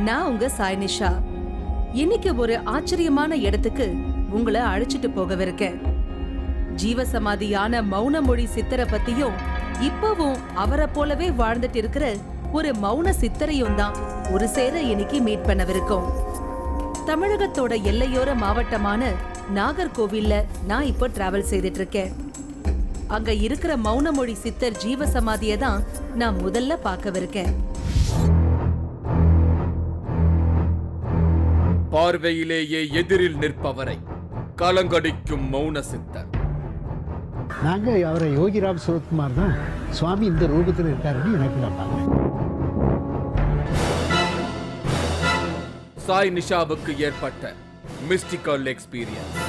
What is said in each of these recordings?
நான் உங்க சாய்னிஷா. இன்னைக்கு ஒரு ஆச்சரியமான இடத்துக்கு உங்களை அழைச்சிட்டு போகவிருக்கேன். ஜீவசமாதியான மௌனமொழி சித்தரை பத்தியும் இப்பவும் அவரை போலவே வாழ்ந்துட்டு இருக்கிற ஒரு மௌன சித்தரையும் தான் ஒரு சேர இன்னைக்கு மீட் பண்ணவிருக்கோம். தமிழகத்தோட எல்லையோர மாவட்டமான நாகர்கோவில்ல நான் இப்போ டிராவல் செய்துட்டு இருக்கேன். அங்க இருக்கிற மௌனமொழி சித்தர் ஜீவசமாதியை தான் நான் முதல்ல பார்க்கவிருக்கேன். பார்வையிலேயே எதிரில் நிற்பவரை கலங்கடிக்கும் மௌன சித்தர். நாங்க அவரை யோகிராம் சுரத்குமார் தான் சுவாமி இந்த ரூபத்தில் இருக்காருன்னு எனக்கு நம்பாங்க. சாய் நிஷாவுக்கு ஏற்பட்ட மிஸ்டிக்கல் எக்ஸ்பீரியன்ஸ்.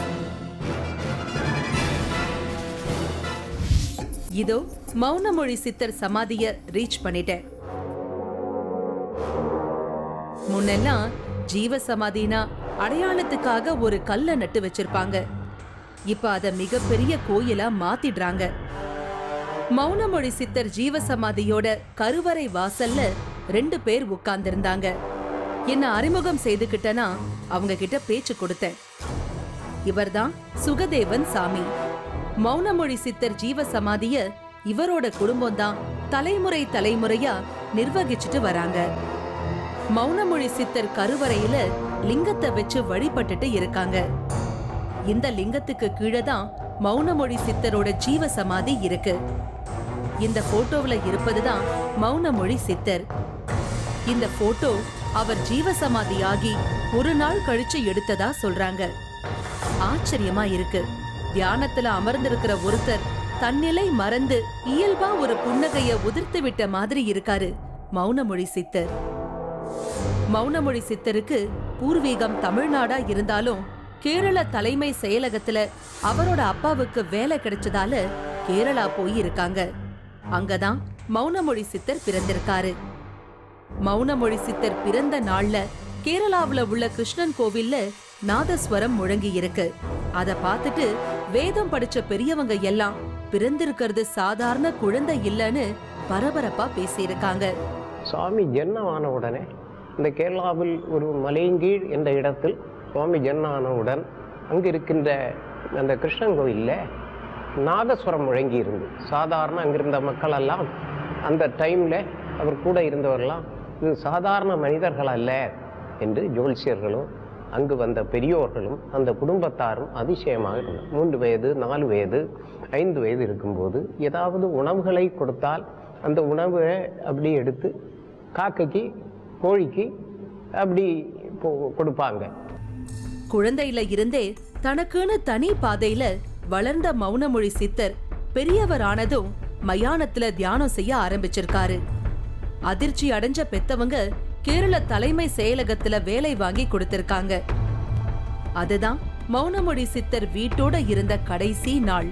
இதோ மௌனமொழி சித்தர் சமாதிய ரீச் பண்ணிட்டேன். முன்னெல்லாம் ஜீவ சமாதினா அடையாளத்துக்காக ஒரு கல்ல நட்டு வச்சிருப்பாங்க. இப்ப அத மிகப்பெரிய கோயிலா மாத்திடுறாங்க. மௌனமொழி சித்தர் ஜீவ சமாதியோட கருவறை வாசல்ல 2 பேர் உட்கார்ந்திருந்தாங்க. என்ன அறிமுகம் செய்துகிட்டனா அவங்க கிட்ட பேச்சு கொடுத்தேன். இவர்தான் சுகதேவன் சாமி. மௌனமொழி சித்தர் ஜீவ சமாதிய இவரோட குடும்பம் தான் தலைமுறை தலைமுறையா நிர்வகிச்சுட்டு வராங்க. மௌனமொழி சித்தர் கருவறையில லிங்கத்தை வச்சு வழிபட்டுட்டு இருக்காங்க. இந்த லிங்கத்துக்கு கீழே தான் மௌனமொழி சித்தரோட ஜீவ சமாதி இருக்கு. இந்த போட்டோவில் இருப்பதுதான் மௌனமொழி சித்தர். இந்த போட்டோ அவர் ஜீவசமாதி ஆகி ஒரு நாள் கழிச்சு எடுத்ததா சொல்றாங்க. ஆச்சரியமா இருக்கு. தியானத்துல அமர்ந்திருக்கிற ஒருத்தர் தன்னிலை மறந்து இயல்பா ஒரு புன்னகைய உதிர்த்து விட்ட மாதிரி இருக்காரு மௌனமொழி சித்தர். மௌனமொழி சித்தருக்கு பூர்வீகம் தமிழ்நாடா இருந்தாலும் கேரள தலைமை செயலகத்துல அவரோட அப்பாவுக்கு வேலை கிடைச்சதால கேரளா போய் இருக்காங்க. அங்கதான் மௌனமொழி சித்தர் பிறந்திருக்காரு. மௌனமொழி சித்தர் பிறந்த நாள்ல கேரளாவுல உள்ள கிருஷ்ணன் கோவில்ல நாதஸ்வரம் முழங்கி இருக்கு. அத பார்த்துட்டு வேதம் படிச்ச பெரியவங்க எல்லாம் பிறந்திருக்கிறது சாதாரண குழந்தை இல்லைன்னு பரபரப்பா பேசியிருக்காங்க. சுவாமி ஜென்மமான உடனே இந்த கேரளாவில் ஒரு மலையங்கீழ் என்ற இடத்தில் சுவாமி ஜென்மானவுடன் அங்கு இருக்கின்ற அந்த கிருஷ்ணன் கோயிலில் நாதஸ்வரம் முழங்கி இருந்து சாதாரண அங்கிருந்த மக்கள் எல்லாம் அந்த டைமில் அவர் கூட இருந்தவரெல்லாம் இது சாதாரண மனிதர்கள் அல்ல என்று ஜோல்சியர்களும் அங்கு வந்த பெரியோர்களும் அந்த குடும்பத்தாரும் அதிசயமாக இருந்தார். 3 வயது 4 வயது 5 வயது இருக்கும்போது ஏதாவது உணவுகளை கொடுத்தால் அந்த உணவை அப்படி எடுத்து காக்கைக்கு கோழிக்கு அப்படி கொடுப்பாங்க. குழந்தையில இருந்தே தனக்குன்னு தனி பாதையில வளர்ந்த மௌனமொழி சித்தர் பெரியவரானதும் மயானத்துல தியானம் செய்ய ஆரம்பிச்சிருக்காரு. அதிர்ச்சி அடைஞ்ச பெத்தவங்க கேரள தலைமை செயலகத்துல வேலை வாங்கி கொடுத்திருக்காங்க. அதுதான் மௌனமொழி சித்தர் வீட்டோட இருந்த கடைசி நாள்.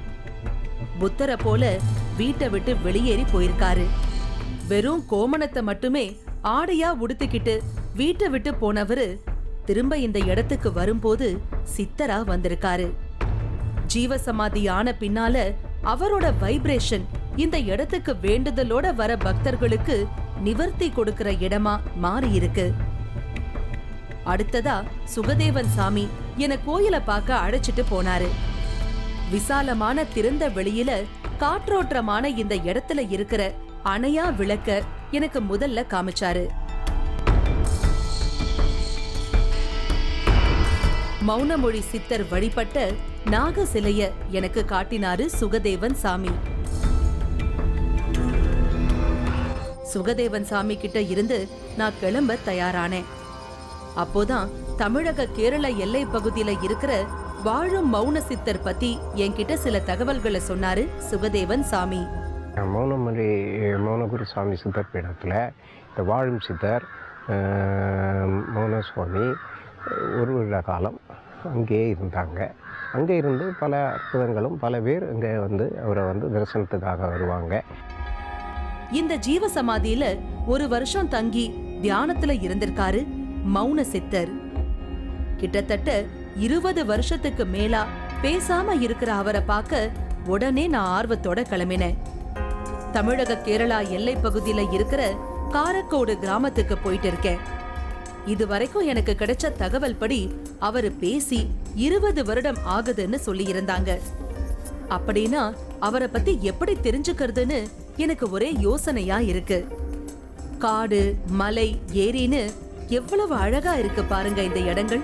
புத்தரை போல வீட்டை விட்டு வெளியேறி போயிருக்காரு. வெறும் கோமணத்தை மட்டுமே ஆடையா உடுத்திக்கிட்டு வீட்டை விட்டு போனவரு திரும்ப இந்த இடத்துக்கு வரும்போது சித்தரா வந்திருக்காரு. ஜீவசமாதி ஆன பின்னால அவரோட வைப்ரேஷன் இந்த இடத்துக்கு வேண்டுதலோட வர பக்தர்களுக்கு நிவர்த்தி கொடுக்கிற இடமா மாறி இருக்கு. அடுத்ததா சுகதேவன் சாமி என கோயிலை பார்க்க அழைச்சிட்டு போனாரு. விசாலமான திறந்த வெளியில காற்றோட்டமான இந்த இடத்துல இருக்கிற அணையா விளக்க எனக்கு முதல்ல காமிச்சாரு. மௌனமொழி சித்தர் வழிபட்ட நாக சிலைய எனக்கு காட்டினாரு சுகதேவன் சாமி. சுகதேவன் சாமி கிட்ட இருந்து நான் கிளம்ப தயாரானேன். அப்போதான் தமிழக கேரள எல்லை பகுதியில இருக்கிற வாழும் மௌன சித்தர் பத்தி என்கிட்ட சில தகவல்களை சொன்னாரு சுகதேவன் சாமி. மௌனகுரு சாமி சித்தர் பீடத்தில் இந்த வாழும் சித்தர் மௌன சுவாமி ஒரு வருட காலம் அங்கே இருந்தாங்க. அங்கே இருந்து பல அற்புதங்களும் பல பேர் அங்கே அவரை தரிசனத்துக்காக வருவாங்க. இந்த ஜீவ சமாதியில 1 வருஷம் தங்கி தியானத்துல இருந்திருக்காரு மௌன சித்தர். கிட்டத்தட்ட 20 வருஷத்துக்கு மேலா பேசாம இருக்கிற அவரை பார்க்க உடனே நான் ஆர்வத்தோட கிளம்பினேன். தமிழக கேரளா எல்லை பகுதியில இருக்கிற காரக்கோடு கிராமத்துக்கு போயிட்டு இருக்கேன். இது வரைக்கும் எனக்கு கிடைச்ச தகவல் படி அவரு பேசி 20 வருடம் ஆகுதுன்னு சொல்லி இருந்தாங்க. அப்படின்னா அவரை பத்தி எப்படி தெரிஞ்சுக்கிறதுன்னு எனக்கு ஒரே யோசனையா இருக்கு. காடு, மலை, ஏரின்னு எவ்வளவு அழகா இருக்கு பாருங்க இந்த இடங்கள்.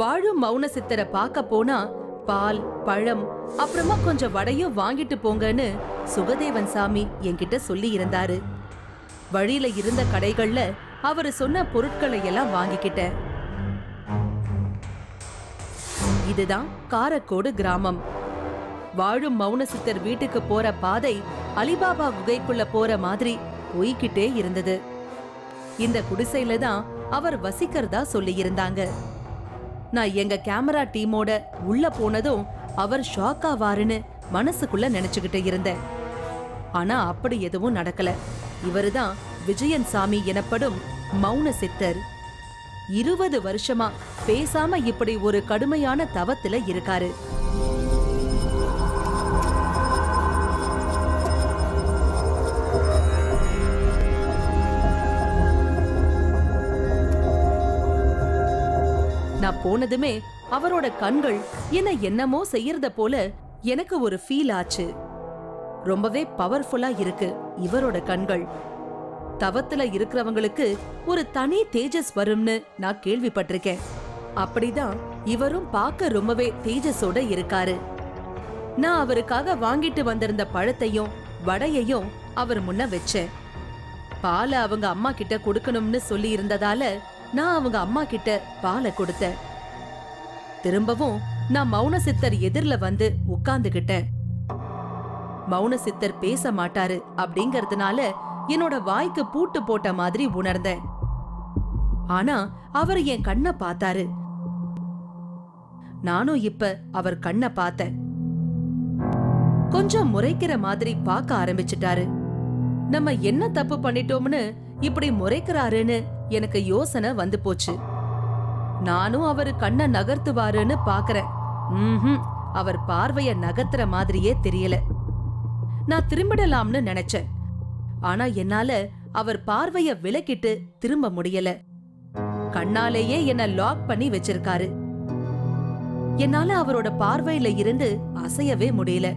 வாழும் மௌன சித்தரை பார்க்க போனா பால், பழம், அப்புறமா கொஞ்சம் வடையும் வாங்கிட்டு போங்கன்னு சுகதேவன் சாமி என்கிட்ட சொல்லி இருந்தாரு. வழியில இருந்த கடைகள்ல அவரு சொன்ன பொருட்களை எல்லாம் வாங்கிக்கிட்டேன். இதுதான் காரக்கோடு கிராமம். வாழும் மௌன சித்தர் வீட்டுக்கு போற பாதை அலிபாபா குகைக்குள்ள போற மாதிரி போய்கிட்டே இருந்தது. இந்த குடிசையில தான் அவர் வசிக்கிறதா சொல்லி இருந்தாங்க. நான் எங்க கேமரா டீமோட உள்ள போனதும் அவர் ஷாக் ஆவாருன்னு மனசுக்குள்ள நினைச்சுக்கிட்டு இருந்தேன். ஆனா அப்படி எதுவும் நடக்கல. இவருதான் விஜயன் சாமி எனப்படும் மௌன சித்தர். 20 வருஷமா பேசாம இப்படி ஒரு கடுமையான தவத்துல இருக்காரு. நான் போனதுமே அவரோட கண்கள் என்ன என்னமோ செய்யறத போல எனக்கு ஒரு ஃபீல் ஆச்சு. ரொம்பவே பவர்ஃபுல்லா இருக்கு இவரோட கண்கள். தவத்துல இருக்கிறவங்களுக்கு ஒரு தனி தேஜஸ் வரும்னு நான் கேள்விப்பட்டிருக்கேன். அப்படிதான் இவரும் பார்க்க ரொம்பவே தேஜஸோட இருக்காரு. நான் அவருக்காக வாங்கிட்டு வந்திருந்த பழத்தையும் வடையையும் அவர் முன்ன வச்சேன். பாலை அவங்க அம்மா கிட்ட கொடுக்கணும்னு சொல்லி இருந்ததால நான் அவங்க அம்மா கிட்ட பாலை கொடுத்தேன். திரும்பவும் நான் மௌன சித்தர் எதிர்ல வந்து உட்கார்ந்துகிட்டேன். மௌன சித்தர் பேச மாட்டாரு அப்படிங்கறதுனால என்னோட வாய்க்கு பூட்டு போட்ட மாதிரி உணர்ந்தேன். ஆனா அவர் என் கண்ணை பார்த்தாரு. நானும் இப்ப அவர் கண்ணை பார்த்தேன். கொஞ்சம் முறைக்கிற மாதிரி பார்க்க ஆரம்பிச்சிட்டாரு. நம்ம என்ன தப்பு பண்ணிட்டோம்னு இப்படி முறைக்கிறாருன்னு எனக்கு யோசனை வந்து போச்சு. நானும் அவரு கண்ணை நகர்த்துவாருன்னு பாக்குறேன். அவர் பார்வைய நகர்த்துற மாதிரியே தெரியல. நான் திரும்பிடலாம்னு நினைச்சேன். ஆனா என்னால அவர் பார்வைய விலக்கிட்டு திரும்ப முடியல. கண்ணாலேயே என்ன லாக் பண்ணி வச்சிருக்காரு. என்னால அவரோட பார்வையில இருந்து அசையவே முடியல.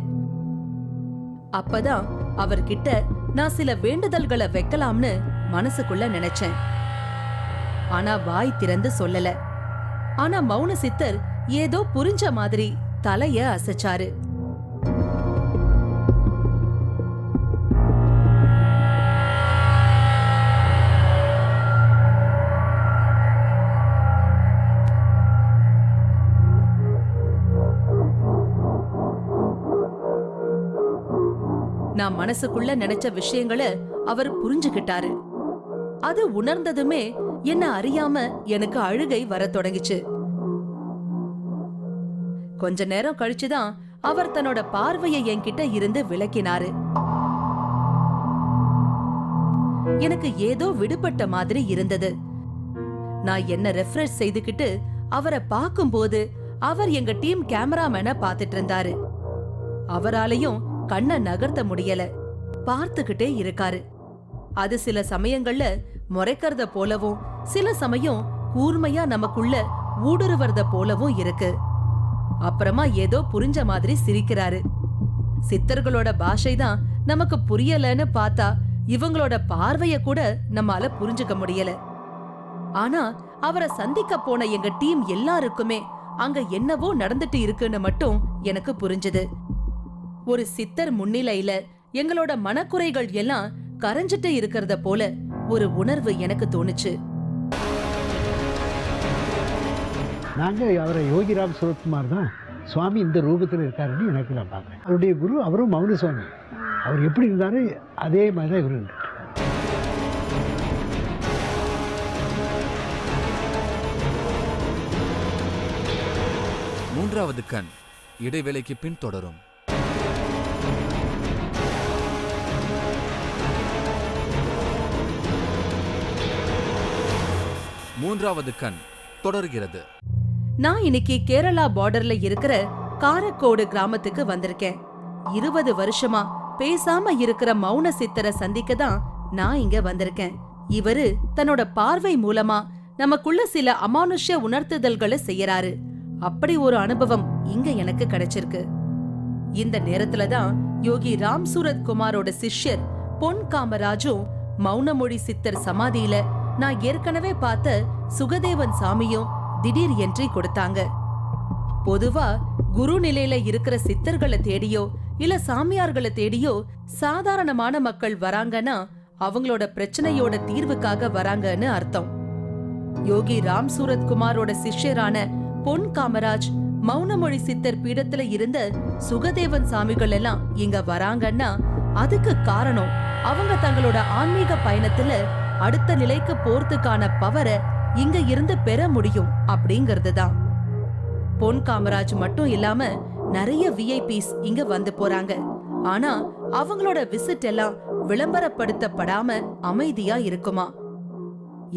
அப்பதான் அவர்கிட்ட நான் சில வேண்டுதல்களை வைக்கலாம்னு மனசுக்குள்ள நினைச்சேன். ஆனா வாய் திறந்து சொல்லல. ஆனா மௌன சித்தர் ஏதோ புரிஞ்ச மாதிரி தலைய அசைச்சாரு. நான் மனசுக்குள்ள நினைச்ச விஷயங்களை அவர் புரிஞ்சுகிட்டாரு. அது உணர்ந்ததுமே என்ன அறியாம எனக்கு அழுகை வர தொடங்கிச்சு. கொஞ்ச நேரம் கழிச்சுதான் அவர் தன்னோட பார்வையை என்கிட்ட இருந்து விலக்கினாரு. எனக்கு ஏதோ விடுபட்ட மாதிரி இருந்தது. நான் என்ன ரெஃப்ரெஷ் செய்துகிட்டு அவரை பார்க்கும்போது அவர் எங்க டீம் கேமராமேனை பார்த்துட்டு இருந்தாரு. அவராலையும் கண்ணை நகர்த்த முடியல. பார்த்துக்கிட்டே இருக்காரு. அது சில சமயங்கள்ல முறைக்கிறத போலவும் சில சமயம் கூர்மையா நமக்குள்ள ஊடுருவறத போலவும் இருக்கு. அப்புறமா ஏதோ புரிஞ்ச மாதிரி சிரிக்கிறாரு. சித்தர்களோட பாஷை தான் நமக்கு புரியலன்னு பார்த்தா இவங்களோட பார்வைய கூட நம்மால புரிஞ்சுக்க முடியல. ஆனா அவரை சந்திக்க போன எங்க டீம் எல்லாருக்குமே அங்க என்னவோ நடந்துட்டு இருக்குன்னு மட்டும் எனக்கு புரிஞ்சது. ஒரு சித்தர் முன்னிலையில எங்களோட மனக்குறைகள் எல்லாம் கரைஞ்சிட்டு இருக்கிறத போல ஒரு உணர்வு எனக்கு தோணுச்சு. நாங்க அவரை யோகிராம் சுரத்குமார் தான் சுவாமி இந்த ரூபத்தில் இருக்காருன்னு எனக்கு நான் பார்க்குறேன். அவருடைய குரு அவரும் மௌன சுவாமி. அவர் எப்படி இருந்தாரு அதே மாதிரி தான் இவர் இருந்தார். மூன்றாவது கண் இடைவேளைக்கு பின் தொடரும். மூன்றாவது கண் தொடர்கிறது. நான் இன்னைக்கு கேரளா பார்டர்ல இருக்கிற காரக்கோடு கிராமத்துக்கு வந்திருக்கேன். 20 வருஷமா பேசாம இருக்கிற மௌன சித்தரை சந்திக்க தான் நான் இங்க வந்திருக்கேன். இவரு தன்னோட பார்வை மூலமா நமக்குள்ள சில அமானுஷ்ய உணர்த்துதல்களை செய்யறாரு. அப்படி ஒரு அனுபவம் இங்க எனக்கு கிடைச்சிருக்கு. இந்த நேரத்துல தான் யோகி ராம் சூரத் குமாரோட சிஷ்யர் பொன் காமராஜும் மௌனமொழி சித்தர் சமாதியில நான் ஏற்கனவே பார்த்த சுகதேவன் சாமியும் திடீர் என்ட்ரி கொடுத்தாங்க. பொதுவா குரு நிலையில இருக்கிற சித்தர்களை தேடியோ இல்ல சாமியார்களை தேடியோ சாதாரணமான மக்கள் வராங்கன்னா அவங்களோட பிரச்சனையோட தீர்வுக்காக வராங்கன்னு அர்த்தம். யோகி ராம் சூரத் குமாரோட சிஷ்யரான பொன் காமராஜ் மௌனமொழி சித்தர் பீடத்துல இருந்த சுகதேவன் சாமிகள் எல்லாம் இங்க வராங்கன்னா அதுக்கு காரணம் அவங்க தங்களோட ஆன்மீக பயணத்துல அடுத்த நிலைக்கு போறதுக்கான பவரை இங்க இருந்து பெற முடியும் அப்படிங்கறதுதான். பொன் காமராஜ் மட்டும் இல்லாம நிறைய விஐபிஸ் இங்க வந்து போறாங்க. ஆனா அவங்களோட விசிட் எல்லாம் விளம்பரப்படுத்தப்படாம அமைதியா இருக்குமா.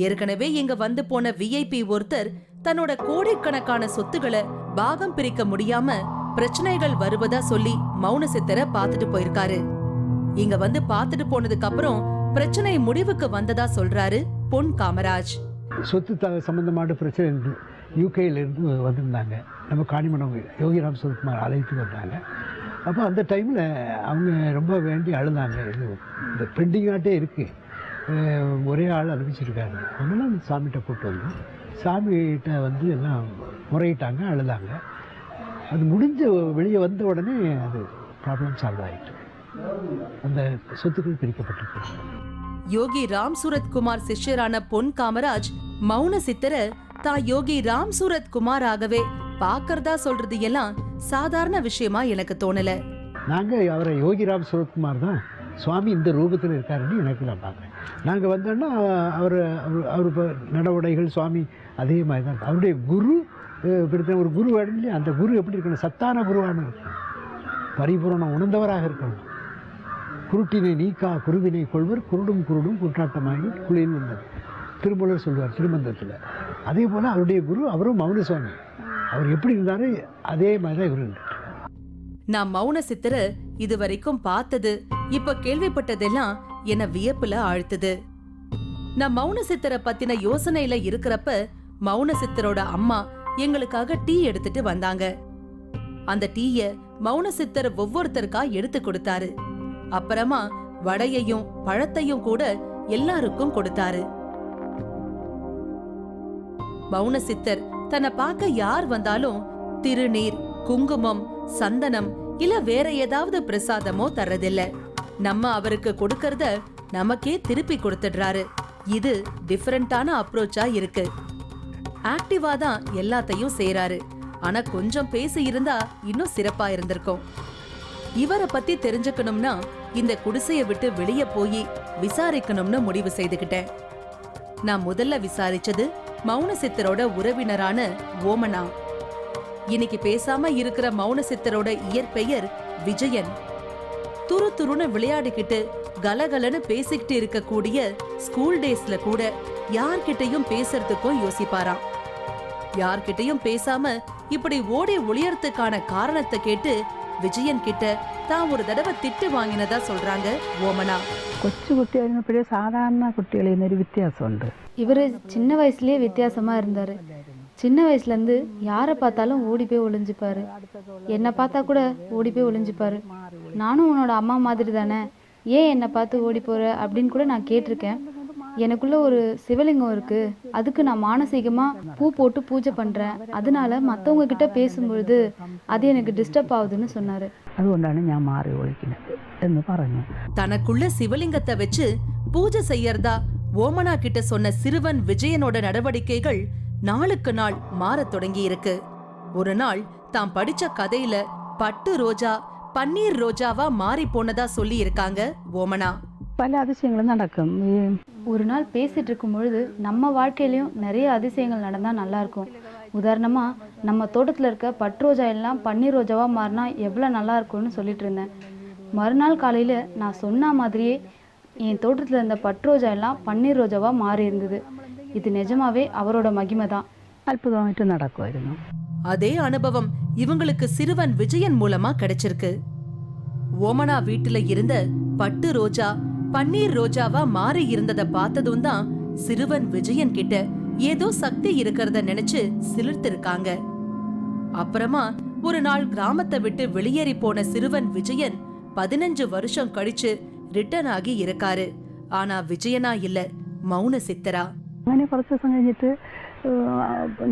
ஏற்கனவே இங்க வந்து போன விஐபி ஒருத்தர் தன்னோட கோடிக்கணக்கான சொத்துக்களை பாகம் பிரிக்க முடியாம பிரச்சனைகள் வருவதா சொல்லி மௌன சித்தரை பாத்துட்டு போயிருக்காரு. இங்க வந்து பாத்துட்டு போனதுக்கு அப்புறம் பிரச்சனை முடிவுக்கு வந்ததா சொல்றாரு பொன் காமராஜ். சொத்து சம்பந்தமான பிரச்சனை இருந்து யூகேல இருந்து வந்திருந்தாங்க. நம்ம காணிமணம் யோகிராம் சூரத்குமார் அழைத்து வந்தாங்க. அப்போ அந்த டைமில் அவங்க ரொம்ப வேண்டி அழுதாங்க. இது இந்த பெண்டிங்காட்டே இருக்குது, ஒரே ஆள் அனுப்பிச்சிருக்காரு. அதனால அந்த சாமிகிட்ட கூப்பிட்டு வந்து சாமிகிட்ட வந்து எல்லாம் முறையிட்டாங்க, அழுதாங்க. அது முடிஞ்ச வெளியே வந்த உடனே அது ப்ராப்ளம் சால்வ் ஆகிட்டு அந்த சொத்துக்கள் பிரிக்கப்பட்டிருக்கு. யோகி ராம் சூரத் குமார் சிஷ்யரான பொன் காமராஜ் மௌன சித்தரை தான் யோகி ராம் சூரத் குமாராகவே பாக்கறதா சொல்றது எல்லாம் சாதாரண விஷயமா எனக்கு தோணல. நாங்கள் அவரை யோகிராம் சூரத்குமார் தான் சுவாமி இந்த ரூபத்தில் இருக்காருன்னு எனக்கு நான் பார்க்குறேன். நாங்கள் வந்தோன்னா அவர் நடவடைகள் சுவாமி அதே மாதிரி தான். அவருடைய குரு ஒரு குரு வேணும் இல்லையா, அந்த குரு எப்படி இருக்கணும்? சத்தான குருவான இருக்கணும், பரிபூரணம் உணர்ந்தவராக இருக்கணும். குருட்டினை நீக்கா குருவினை கொள்வர், குருடும் குருடும் குற்றாட்டமாகி குளியில் வந்தது திருமூலர் சொல்வார் திருமந்தத்தில். அதே போல் அவருடைய குரு அவரும் மௌன சுவாமி. அவர் எப்படி இருந்தாரு அதே மாதிரி தான் இவர் இருந்தார். நான் மௌன சித்தரை இதுவரைக்கும் பார்த்தது இப்ப கேள்விப்பட்டதெல்லாம் என்ன வியப்புல ஆழ்த்துது. நான் மௌன சித்தரை பத்தின யோசனையில இருக்கிறப்ப மௌன சித்தரோட அம்மா எங்களுக்காக டீ எடுத்துட்டு வந்தாங்க. அந்த டீய மௌன சித்தர் ஒவ்வொருத்தருக்கா எடுத்து கொடுத்தாரு. அப்புறமா வடையையும் பழத்தையும் கூட எல்லாருக்கும் கொடுத்தாரு. மௌன சித்தர் தன்னை பார்க்க யார் வந்தாலும் திருநீர், குங்குமம், சந்தனம் இல்ல வேற ஏதாவது பிரசாதமோ தர்றதில்ல. நம்ம அவருக்கு கொடுக்கறத நமக்கே திருப்பி கொடுத்துடுறாரு. இது டிஃபரண்டான அப்ரோச்சா இருக்கு. ஆக்டிவா தான் எல்லாத்தையும் செய்யறாரு. ஆனா கொஞ்சம் பேசி இருந்தா இன்னும் சிறப்பா இருந்திருக்கும். இவரை பத்தி தெரிஞ்சுக்கணும்னா இந்த குடிசையை விட்டு வெளியே போய் விசாரிக்கணும்னு முடிவு செய்துகிட்டேன். நான் முதல்ல விசாரிச்சது மௌன சித்தரோட உறவினரான ஓமனா. இன்னைக்கு பேசாம இருக்கிற மௌன சித்தரோட இயற்பெயர் விஜயன். துரு துருன்னு விளையாடிக்கிட்டு கலகலன்னு பேசிக்கிட்டு இருக்கக்கூடிய ஸ்கூல் டேஸ்ல கூட யார்கிட்டையும் பேசுறதுக்கும் யோசிப்பாராம். யார்கிட்டையும் பேசாம இப்படி ஓடி ஒளியறதுக்கான காரணத்தை கேட்டு விஜயன் கிட்ட தான் ஒரு தடவை திட்டு வாங்கினதா சொல்றாங்க ஓமனா. കൊച്ചു കുട്ടിയായിരുന്നപ്പോഴേ സാധാരണ കുട്ടികളിൽ നിന്നൊരു വ്യത്യാസമുണ്ട്. இவர் சின்ன வயசுலயே வித்தியாசமா இருந்தாரு. சின்ன வயசுல இருந்து யாரை பார்த்தாலும் ஓடி போய் ஒளிஞ்சுப்பாரு. என்னை பார்த்தா கூட ஓடி போய் ஒளிஞ்சுப்பாரு. நானும் உன்னோட அம்மா மாதிரி தானே, ஏன் என்னை பார்த்து ஓடி போற அப்படின்னு கூட நான் கேட்டிருக்கேன். எனக்குள்ள ஒரு சிவலிங்கம் இருக்கு, அதுக்கு நான் மானசீகமா பூ போட்டு பூஜை பண்றேன், அதனால மற்றவங்க கிட்ட பேசும்பொழுது அது எனக்கு டிஸ்டர்ப் ஆகுதுன்னு சொன்னாரு. അതുകൊണ്ടാണ് ഞാൻ മാറി ഒളിക്കുന്നത് എന്ന് പറഞ്ഞു. தனக்குள்ள சிவலிங்கத்தை வச்சு பூஜை செய்யறதா ஓமனா கிட்ட சொன்ன சிறுவன் விஜயனோட நடவடிக்கைகள் நாளுக்கு நாள் மாறத் தொடங்கி இருக்கு. ஒரு நாள் தாம் படிச்ச கதையில பட்டு ரோஜா பன்னீர் ரோஜாவா மாறி போனதா சொல்லி இருக்காங்க ஓமனா. പല அதிசயங்களும் நடக்கும். ஒரு நாள் பேசிட்டு இருக்கும் பொழுது நம்ம வாழ்க்கையிலயும் நிறைய அதிசயங்கள் நடந்தா நல்லா இருக்கும். உதாரணமா நம்ம தோட்டத்துல இருக்க பட்டு ரோஜா எல்லாம் பன்னீர் ரோஜாவா மாறினா எவ்வளவு நல்லா இருக்கும்னு சொல்லிட்டு இருந்தேன். மறுநாள் காலையில நான் சொன்ன மாதிரியே என் தோட்டத்துல இருந்த பட்டு ரோஜா எல்லாம் பன்னீர் ரோஜாவா மாறி இருந்தது. இது நிஜமாவே அவரோட மகிமை தான். அற்புதமாயிட்டு நடக்குமாയിരുന്നു. அதே அனுபவம் இவங்களுக்கு சிறுவன் விஜயன் மூலமா கிடைச்சிருக்கு. ஓமனா வீட்டுல இருந்த பட்டு ரோஜா பன்னீர் ரோஜாவா மாறி இருந்தத பார்த்ததும் தான் சிறுவன் விஜயன் கிட்ட ஏதோ சக்தி இருக்கிறத நினைச்சு சிலிர்த்திருக்காங்க. அப்புறமா ஒரு நாள் கிராமத்தை விட்டு வெளியேறி போன சிறுவன் விஜயன் 15 வருஷம் கழிச்சு ரிட்டர்ன் ஆகி இருக்காரு. ஆனா விஜயனா இல்ல, மௌன சித்தரா. അങ്ങനെ കുറച്ച് ദിവസം കഴിഞ്ഞിട്ട്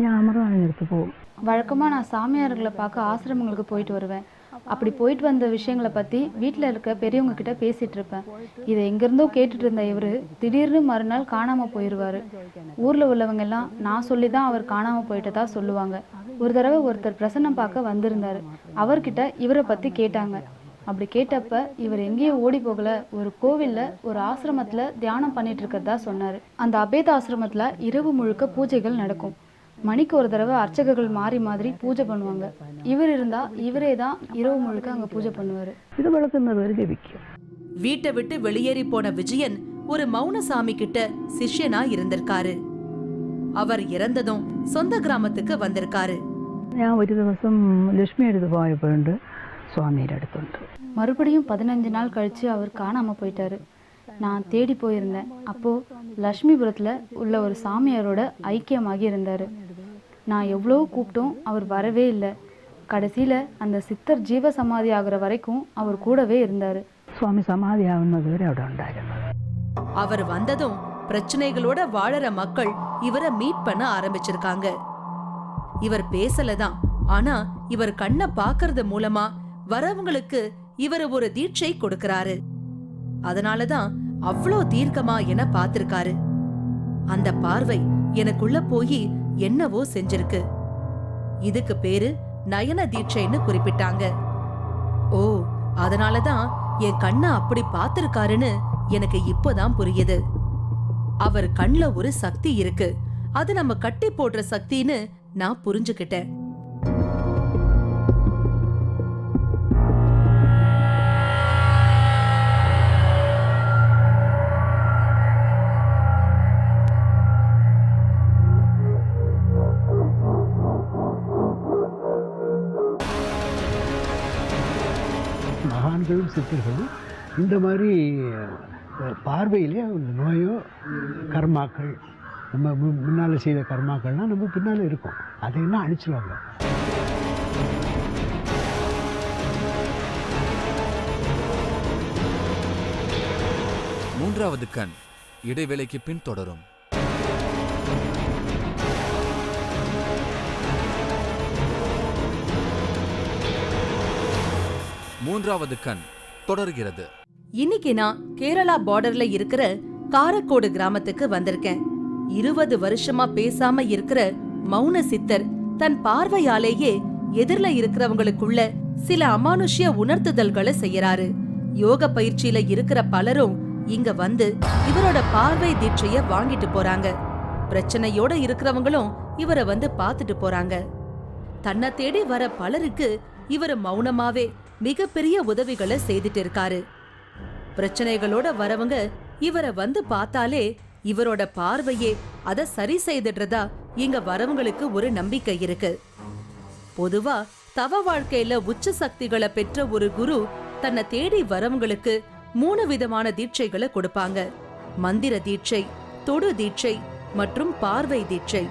ഞാൻ അമൃതാനടുത്ത് പോകും. வழக்கமாக நான் சாமியார்களை பார்க்க ஆசிரமங்களுக்கு போயிட்டு வருவேன். அப்படி போயிட்டு வந்த விஷயங்களை பற்றி வீட்டில் இருக்க பெரியவங்க கிட்ட பேசிகிட்டு இருப்பேன். இதை எங்கேருந்தோ கேட்டுட்டு இருந்த இவர் திடீர்னு மறுநாள் காணாமல் போயிடுவார். ஊரில் உள்ளவங்க எல்லாம் நான் சொல்லி தான் அவர் காணாமல் போயிட்டதா சொல்லுவாங்க. ஒரு தடவை ஒருத்தர் பிரசன்னம் பார்க்க வந்திருந்தார். அவர்கிட்ட இவரை பற்றி கேட்டாங்க. அப்படி கேட்டப்ப இவர் எங்கேயும் ஓடி போகல, ஒரு கோவிலில் ஒரு ஆசிரமத்தில் தியானம் பண்ணிட்டு இருக்கிறதா சொன்னார். அந்த அபேத ஆசிரமத்தில் இரவு முழுக்க பூஜைகள் நடக்கும். மணிக்கு ஒரு தடவை அர்ச்சகர்கள் மாறி மாதிரி பூஜை பண்ணுவாங்க. இவர் இருந்தா இவரே தான் இரவு முழுக்க அங்க பூஜை பண்ணுவாரு. இது விளக்குന്നത് ஜெபிக்கும். வீட்டை விட்டு வெளியேறி போன விஜயன் ஒரு மௌனசாமி கிட்ட சிஷ்யனா இருந்திருக்காரு. அவர் இறந்ததும் சொந்த கிராமத்துக்கு வந்திருக்காரு. ഞാൻ ഒരു ദിവസം ലക്ഷ്മി എടുത്ത് പോയപ്പോഴുണ്ട് സ്വാമിയുടെ അടുത്തുണ്ട്. மறுபடியும் 15 நாள் கழிச்சு அவர் காணாம போயிட்டாரு. நான் தேடி போயிருந்தேன். அப்போ லட்சுமிபுரத்துல உள்ள ஒரு சாமியாரோட ஐக்கியமாகி இருந்தாரு. நான் எவ்வளோ கூப்பிட்டும் அவர் வரவே இல்லை. கடைசியில் அந்த சித்தர் ஜீவ சமாதி ஆகிற வரைக்கும் அவர் கூடவே இருந்தார். சுவாமி சமாதி ஆகுന്നത് வரை അവിടെ ഉണ്ടായിരുന്നത്. அவர் வந்ததும் பிரச்சனைகளோட வாழற மக்கள் இவரை மீட் பண்ண ஆரம்பிச்சிருக்காங்க. இவர் பேசலதான், ஆனா இவர் கண்ணை பாக்குறது மூலமா வரவங்களுக்கு இவர் ஒரு தீட்சை கொடுக்கறாரு. அதனாலதான் அவ்வளோ தீர்க்கமா என பார்த்திருக்காரு. அந்த பார்வை எனக்குள்ள போய் என்னவோ செஞ்சிருக்கு. இதுக்கு பேரு நயன தீட்சைன்னு குறிப்பிட்டாங்க. ஓ, அதனாலதான் என் கண்ணை அப்படி பார்த்திருக்காருன்னு எனக்கு இப்போதான் புரியுது. அவர் கண்ல ஒரு சக்தி இருக்கு, அது நம்ம கட்டி போடுற சக்தின்னு நான் புரிஞ்சுக்கிட்டேன். மகான்களும் சித்தர்களும் இந்த மாதிரி பார்வையிலே அந்த நோயோ கர்மாக்கள் நம்ம முன்னால் செய்த கர்மாக்கள்லாம் நம்ம பின்னால் இருக்கும், அதையெல்லாம் அழிச்சிடுவாங்க. மூன்றாவது கண் இடைவேளைக்கு பின் தொடரும். மூன்றாவது கண் தொடர்கிறது. இன்னைக்கு நான் கேரளா பார்டர்ல இருக்கிற காரக்கோடு கிராமத்துக்கு வந்திருக்கேன். 20 வருஷமா பேசாம இருக்கிற மௌன சித்தர் தன் பார்வையாலேயே எதிரில இருக்கிறவங்களுக்குள்ள சில அமானுஷ்ய உணர்த்துதல்களை செய்யறாரு. யோக பயிற்சியில இருக்கிற பலரும் இங்க வந்து இவரோட பார்வை தீட்சைய வாங்கிட்டு போறாங்க. பிரச்சனையோட இருக்கிறவங்களும் இவரை வந்து பாத்துட்டு போறாங்க. தன்னை தேடி வர பலருக்கு இவர் மௌனமாவே மிகப்பெரிய உதவிகளை செய்துட்டு இருக்காரு. பிரச்சனைகளோட வரவங்க இவரை வந்து பார்த்தாலே இவரோட பார்வையே அதை சரி செய்துடுறதா இங்க வரவங்களுக்கு ஒரு நம்பிக்கை இருக்கு. பொதுவா தவ வாழ்க்கையில உச்ச சக்திகளை பெற்ற ஒரு குரு தன்னை தேடி வரவங்களுக்கு 3 விதமான தீட்சைகளை கொடுப்பாங்க. மந்திர தீட்சை, தொடு தீட்சை மற்றும் பார்வை தீட்சை.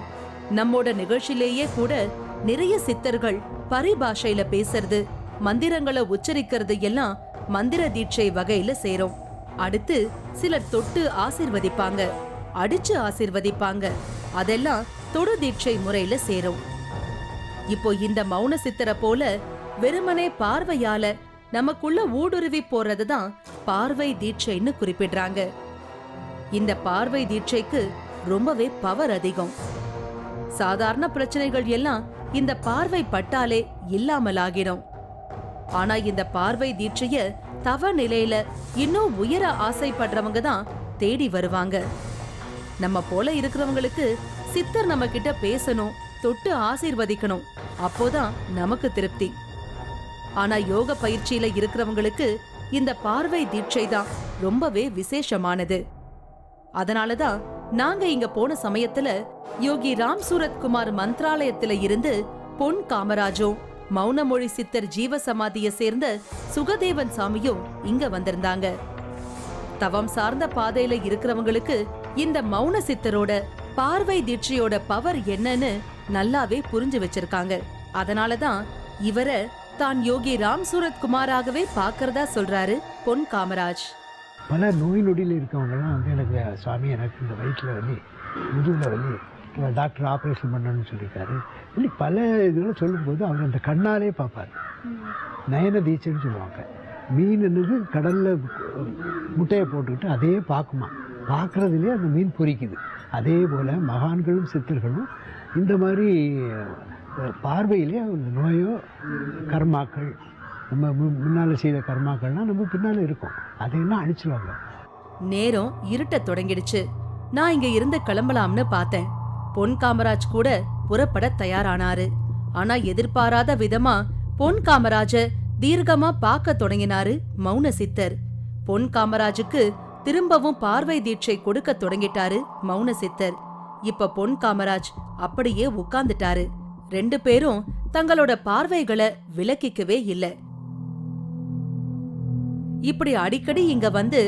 நம்மோட நிகழ்ச்சியிலேயே கூட நிறைய சித்தர்கள் பரிபாஷையில பேசுறது, மந்திரங்களை உச்சரிக்கிறது எல்லாம் மந்திர தீட்சை வகையில சேரும். அடுத்து சிலர் தொட்டு ஆசிர்வதிப்பாங்க, அடிச்சு ஆசிர்வதிப்பாங்க, அதெல்லாம் தொடு தீட்சை முறையில சேரும். இப்போ இந்த மௌன சித்தரை போல வெறுமனே பார்வையால நமக்குள்ள ஊடுருவி போறதுதான் பார்வை தீட்சைன்னு குறிப்பிடுறாங்க. இந்த பார்வை தீட்சைக்கு ரொம்பவே பவர் அதிகம். சாதாரண பிரச்சனைகள் எல்லாம் இந்த பார்வை பட்டாலே இல்லாமலாகிடும். ஆனா இந்த பார்வை தீட்சைய தவ நிலையில இன்னும் உயர ஆசைப்படுறவங்க தான் தேடி வருவாங்க. நம்ம போல இருக்கிறவங்களுக்கு சித்தர் நம்ம கிட்ட பேசணும், தொட்டு ஆசீர்வதிக்கணும், அப்போதான் நமக்கு திருப்தி. ஆனா யோக பயிற்சியில இருக்கிறவங்களுக்கு இந்த பார்வை தீட்சை தான் ரொம்பவே விசேஷமானது. அதனாலதான் நாங்க இங்க போன சமயத்துல யோகி ராம் சூரத் குமார் மந்த்ராலயத்துல இருந்து பொன் காமராஜும் மௌனமொழி சித்தர் ஜீவசமாதிய சேர்ந்த சுகதேவன் சாமியும் இங்க வந்திருந்தாங்க. தவம் சார்ந்த பாதையில இருக்கிறவங்களுக்கு இந்த மௌன சித்தரோட பார்வை தீட்சையோட பவர் என்னன்னு நல்லாவே புரிஞ்சு வச்சிருக்காங்க. அதனாலதான் இவரை தான் யோகி ராம் சூரத் குமாராகவே பாக்குறதா சொல்றாரு பொன் காமராஜ். பல நோய் நொடியில் இருக்கவங்கலாம் வந்து எனக்கு சுவாமி எனக்கு இந்த வயிற்றில் வலி, முதுகில் வலி, டாக்டர் ஆப்ரேஷன் பண்ணணும்னு சொல்லியிருக்காரு. இப்படி பல இதெல்லாம் சொல்லும்போது அவர் அந்த கண்ணாலே பார்ப்பார். நயன தீட்சைன்னு சொல்லுவாங்க. மீன் என்னது கடலில் முட்டையை போட்டுக்கிட்டு அதே பார்க்குமா, பார்க்குறதுலேயே அந்த மீன் பொரிக்குது. அதே போல் மகான்களும் சித்தர்களும் இந்த மாதிரி பார்வையிலே அந்த நோயோ கர்மாக்கள், நம்ம முன்னால் செய்த கர்மாக்கள்லாம் நம்ம பின்னால் இருக்கும், அதையெல்லாம் அழிச்சிருவாங்க. நேரம் இருட்ட தொடங்கிடுச்சு. நான் இங்க இருந்து கிளம்பலாம்னு பார்த்தேன். பொன் காமராஜ் கூட புறப்பட தயாரானாரு. ஆனா எதிர்பாராத விதமா பொன் காமராஜ தீர்க்கமா பார்க்க தொடங்கினாரு மௌன சித்தர். பொன் காமராஜுக்கு திரும்பவும் பார்வை தீட்சை கொடுக்க தொடங்கிட்டாரு மௌன சித்தர். இப்ப பொன் காமராஜ் அப்படியே உட்கார்ந்துட்டாரு. 2 பேரும் தங்களோட பார்வைகளை விலக்கிக்கவே இல்ல. இப்படி அடிக்கடி இங்க வந்து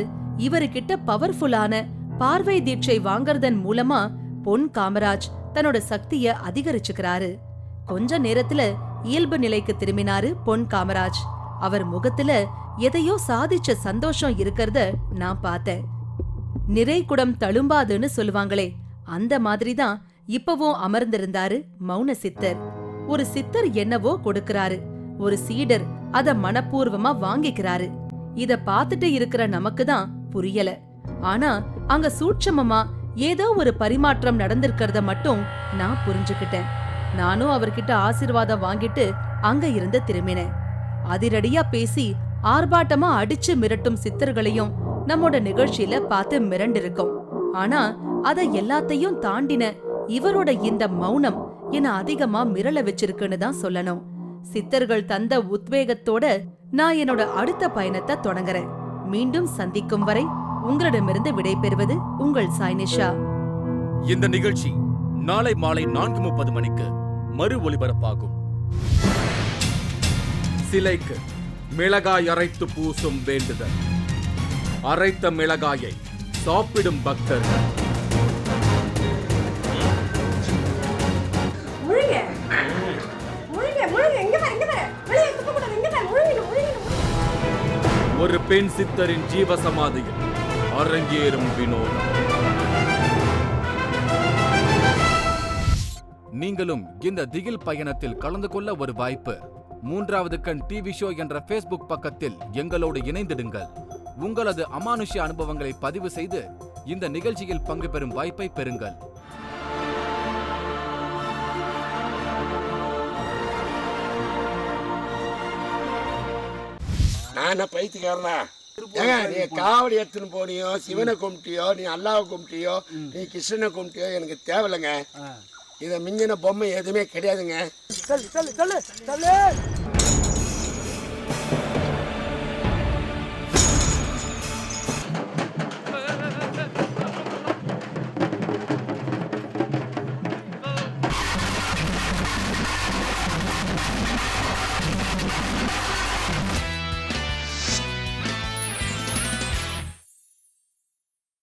இவருகிட்ட பவர்ஃபுல்லான பார்வை தீட்சை வாங்கறதன் மூலமா பொன் காமராஜ் தன்னோட சக்திய அதிகரிச்சுக்கிறாரு. கொஞ்ச நேரத்துல இயல்பு நிலைக்கு திரும்பினாரு பொன் காமராஜ். அவர் முகத்துல எதையோ சாதிச்ச சந்தோஷம் இருக்கிறத நான் பார்த்தேன். நிறை குடம் தழும்பாதுன்னு சொல்லுவாங்களே, அந்த மாதிரிதான் இப்பவும் அமர்ந்திருந்தாரு மௌன சித்தர். ஒரு சித்தர் என்னவோ கொடுக்கறாரு, ஒரு சீடர் அத மனப்பூர்வமா வாங்கிக்கிறாரு. இத பாத்துட்டு இருக்கிற நமக்கு தான் புரியல. ஆனா அங்க சூட்சமமா ஏதோ ஒரு பரிமாற்றம் நடந்திருக்கிறத மட்டும் நான் புரிஞ்சுக்கிட்டேன். நானும் அவர்கிட்ட ஆசீர்வாதம் வாங்கிட்டு அங்க இருந்து திரும்பினேன். அதிரடியா பேசி ஆர்ப்பாட்டமா அடிச்சு மிரட்டும் சித்தர்களையும் நம்மோட நிகழ்ச்சியில பார்த்து மிரண்டிருக்கோம். ஆனா அத எல்லாத்தையும் தாண்டின இவரோட இந்த மௌனம் என்ன அதிகமா மிரள வச்சிருக்குன்னு தான் சொல்லணும். சித்தர்கள் தந்த உத்வேகத்தோட நான் என்னோட அடுத்த பயணத்தை தொடங்குறேன். மீண்டும் சந்திக்கும் வரை உங்களிடமிருந்து விடைபெறுவது உங்கள் சாய்னிஷா. இந்த நிகழ்ச்சி நாளை மாலை 4:30 மணிக்கு மறு ஒளிபரப்பாகும். சிலைக்கு மிளகாய் அரைத்து பூசும் வேண்டுதல். அரைத்த மிளகாயை சாப்பிடும் பக்தர்கள். ஒரு பெண் சித்தரின் ஜீவசமாதியில் அரங்கேறும் வினோதம். நீங்களும் இந்த திகில் பயணத்தில் கலந்து கொள்ள ஒரு வாய்ப்பு. 3வது கண் டிவி ஷோ என்ற ஃபேஸ்புக் பக்கத்தில் எங்களோடு இணைந்திடுங்கள். உங்களது அமானுஷ்ய அனுபவங்களை பதிவு செய்து இந்த நிகழ்ச்சியில் பங்கு பெறும் வாய்ப்பை பெறுங்கள். நான் பைத்தியக்காரனா? ஏங்க, நீ காவடி எடுத்துன்னு போனியோ, சிவனை கும்பிட்டியோ, நீ அல்லாவை கும்பிட்டியோ, நீ கிருஷ்ணனை கும்பிட்டியோ, எனக்கு தேவையில்லைங்க. இதை மிஞ்சின பொம்மை எதுவுமே கிடையாதுங்க.